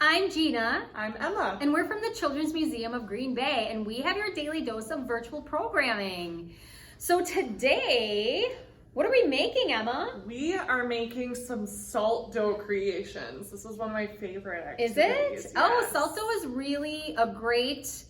I'm Gina. I'm Emma. And we're from the Children's Museum of Green Bay, and we have your daily dose of virtual programming. So today, what are we making, Emma? We are making some salt dough creations. This is one of my favorite activities. Is it? Yes. Oh, salt dough is really a great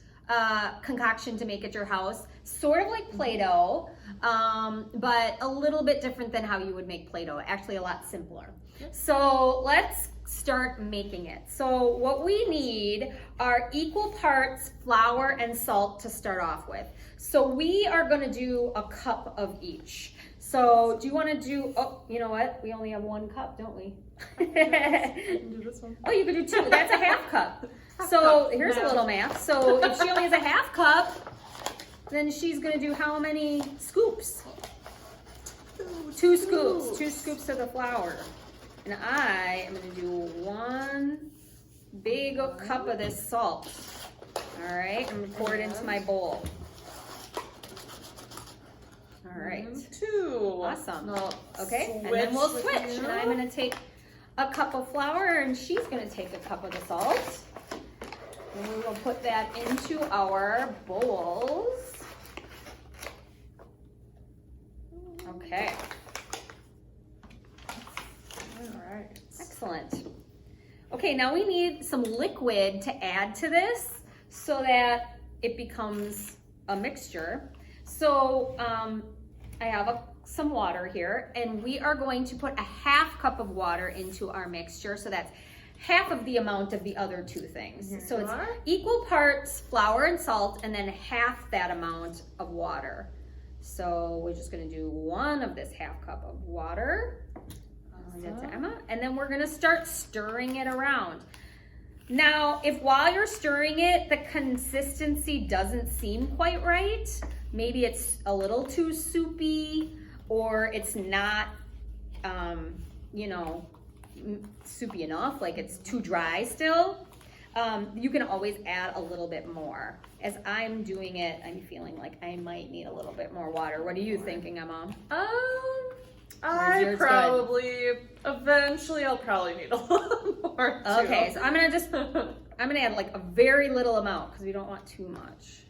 concoction to make at your house. Sort of like Play-Doh, but a little bit different than how you would make Play-Doh. Actually, a lot simpler. So let's start making it. So what we need are equal parts flour and salt to start off with. So we are going to do a cup of each. So do you want to do, oh, you know what? We only have 1 cup, don't we? Do this one. Oh, you could do 2. That's a half cup. So here's a little math. So if she only has a half cup, then she's going to do how many scoops? 2 scoops. 2 scoops of the flour. And I am going to do 1 big cup of this salt. All right, I'm going to pour it into my bowl. All right. 2. Awesome. No, Okay, and then we'll switch. And I'm going to take a cup of flour, and she's going to take a cup of the salt. And we will put that into our bowls. Okay. All right. Excellent. Okay, now we need some liquid to add to this so that it becomes a mixture. So I have some water here, and we are going to put a half cup of water into our mixture. So that's half of the amount of the other 2 things. So it's equal parts flour and salt, and then half that amount of water. So we're just gonna do 1 of this half cup of water. That's Emma. And then we're gonna start stirring it around. Now, if while you're stirring it, the consistency doesn't seem quite right, maybe it's a little too soupy, or it's not, you know, soupy enough, like it's too dry still, you can always add a little bit more. As I'm doing it, I'm feeling like I might need a little bit more water. What are you thinking, Emma? Eventually I'll probably need a little more too. Okay, so I'm gonna add like a very little amount because we don't want too much.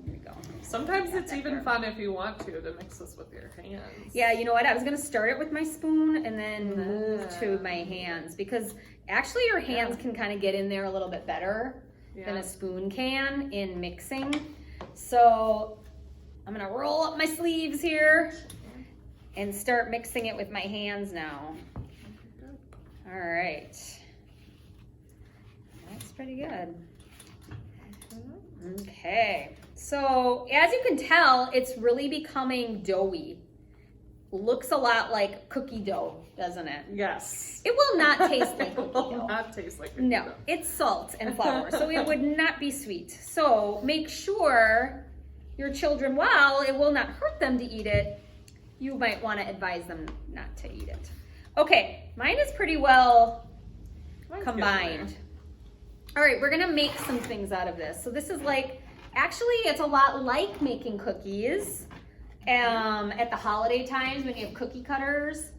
Here we go. Sometimes it's even fun if you want to mix this with your hands. Yeah, you know what? I was gonna start it with my spoon and then move to my hands, because actually your hands can kind of get in there a little bit better than a spoon can in mixing. So I'm gonna roll up my sleeves here and start mixing it with my hands now. All right. That's pretty good. Okay. So as you can tell, it's really becoming doughy. Looks a lot like cookie dough, doesn't it? Yes. It will not taste like cookie It will dough. not taste like cookie No, dough. it's salt and flour, so it would not be sweet. So make sure your children, while it will not hurt them to eat it, you might want to advise them not to eat it. Okay, mine is pretty well combined. All right, we're gonna make some things out of this. So this is like, actually it's a lot like making cookies at the holiday times when you have cookie cutters.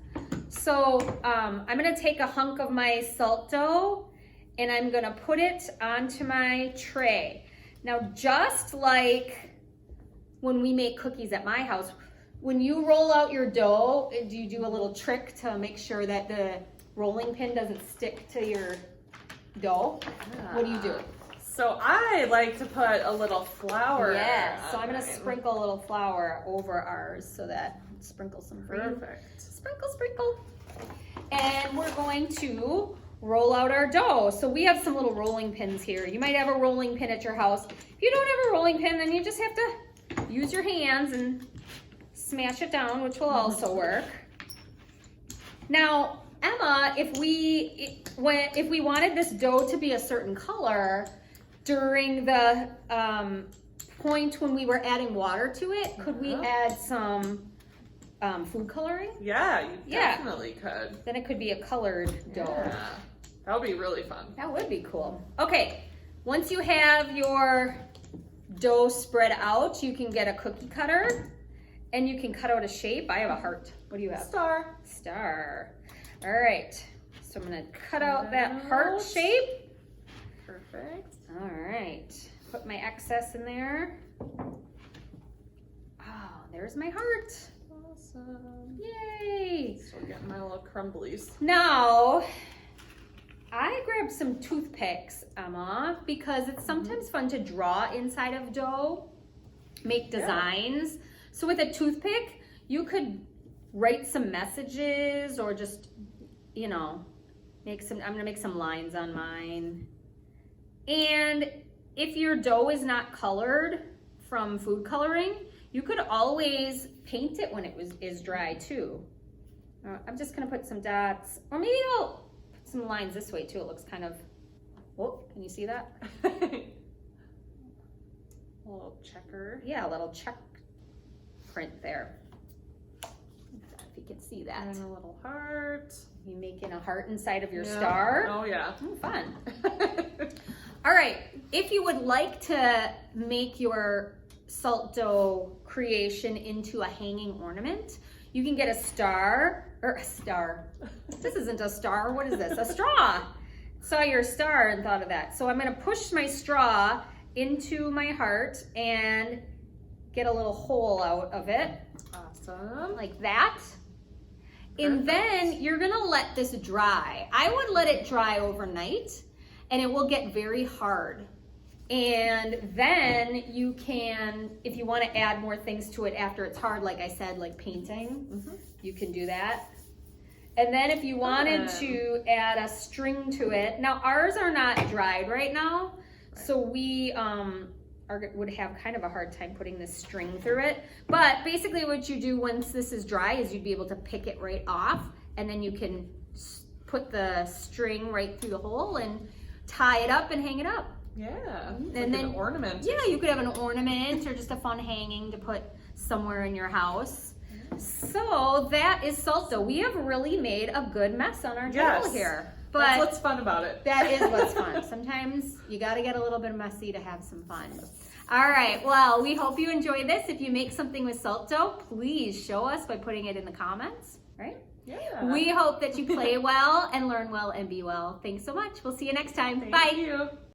So I'm gonna take a hunk of my salt dough and I'm gonna put it onto my tray. Now, just like when we make cookies at my house, when you roll out your dough, do you do a little trick to make sure that the rolling pin doesn't stick to your dough? What do you do? So I like to put a little flour. Yes, so I'm gonna mine. sprinkle a little flour over ours so that, sprinkle some for you. Perfect. Sprinkle, sprinkle. And we're going to roll out our dough. So we have some little rolling pins here. You might have a rolling pin at your house. If you don't have a rolling pin, then you just have to use your hands and smash it down, which will also work. Now, Emma, if we wanted this dough to be a certain color during the point when we were adding water to it, could we add some food coloring? Yeah, you definitely could. Then it could be a colored dough. Yeah. That would be really fun. That would be cool. Okay, once you have your dough spread out, you can get a cookie cutter and you can cut out a shape. I have a heart. What do you have? Star. Star. All right. So I'm gonna cut out that heart shape. Perfect. All right, put my excess in there. Oh, there's my heart. Awesome. Yay! Still getting my little crumblies. Now, I grabbed some toothpicks, Emma, because it's sometimes fun to draw inside of dough, make designs. Yeah. So with a toothpick, you could write some messages or just, you know, I'm gonna make some lines on mine. And if your dough is not colored from food coloring, you could always paint it when it is dry too. I'm just gonna put some dots, or maybe I'll put some lines this way too. It looks kind of, oh, can you see that? A little checker. Yeah, a little check print there. If you can see that. And a little heart. You making a heart inside of your star. Oh yeah. Oh, fun. All right, if you would like to make your salt dough creation into a hanging ornament, you can get a star. This isn't a star, what is this? A straw. Saw your star and thought of that. So I'm gonna push my straw into my heart and get a little hole out of it. Awesome. Like that. And then you're gonna let this dry. I would let it dry overnight and it will get very hard. And then you can, if you want to add more things to it after it's hard, like I said, like painting, you can do that. And then if you wanted to add a string to it, now ours are not dried right now, so we would have kind of a hard time putting this string through it. But basically what you do once this is dry is you'd be able to pick it right off, and then you can put the string right through the hole and tie it up and hang it up. Yeah, and like then an ornament. Yeah, you could have an ornament or just a fun hanging to put somewhere in your house. So that is salt dough. We have really made a good mess on our table here. But that's what's fun about it. That is what's fun. Sometimes you got to get a little bit messy to have some fun. All right, well, we hope you enjoy this. If you make something with salt dough, please show us by putting it in the comments, right? Yeah. We hope that you play well and learn well and be well. Thanks so much. We'll see you next time. Bye. Thank you.